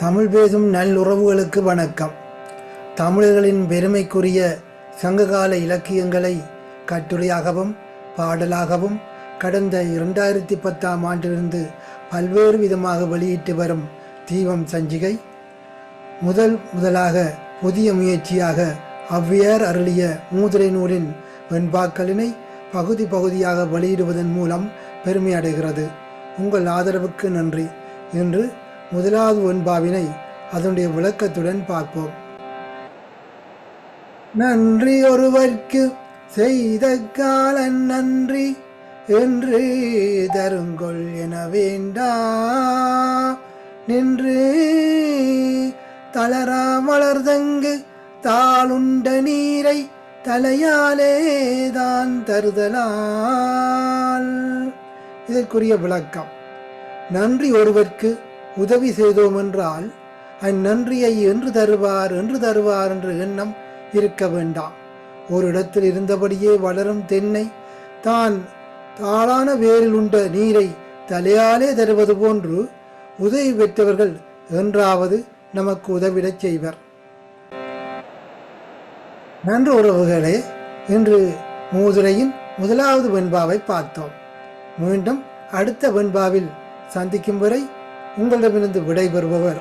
தமிழ் பேசும் நல்லுறவுகளுக்கு வணக்கம். தமிழர்களின் பெருமைக்குரிய சங்ககால இலக்கியங்களை கட்டுரையாகவும் பாடலாகவும் கடந்த 2010ஆம் ஆண்டிலிருந்து பல்வேறு விதமாக வெளியிட்டு வரும் தீபம் சஞ்சிகை முதலாக புதிய முயற்சியாக ஔவையார் அருளிய மூதுரை நூலின் வெண்பாக்களினை பகுதி பகுதியாக வெளியிடுவதன் மூலம் பெருமை அடைகிறது. உங்கள் ஆதரவுக்கு நன்றி. இன்று முதலாவது வெண்பாவினை அதனுடைய விளக்கத்துடன் பார்ப்போம். நன்றி ஒருவர்க்கு செய்த காலன் நன்றி என்று தருங்கொள் என வேண்டா நின்று தளரா மலர்தங்கு தாளுண்ட நீரை தலையாலே தான் தருதலால். இதற்குரிய விளக்கம்: நன்றி ஒருவர்க்கு உதவி செய்தோம் என்றால் அந்நன்றியை என்று தருவார் என்ற எண்ணம் இருக்க வேண்டாம். ஒரு இடத்தில் இருந்தபடியே வளரும் தென்னை தான் தாளான வேரில் உண்ட நீரை தலையாலே தருவது போன்று உதவி பெற்றவர்கள் என்றாவது நமக்கு உதவிடச் செய்வர். நன்று உறவுகளே, இன்று மூதுரையின் முதலாவது வெண்பாவை பார்த்தோம். மீண்டும் அடுத்த வெண்பாவில் சந்திக்கும் வரை உங்களிடமிருந்து விடைபெறுபவர்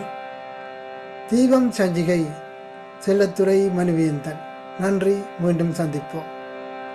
தீபம் சஞ்சிகை செல்லத்துறை மணிவேந்தன். நன்றி. மீண்டும் சந்திப்போம்.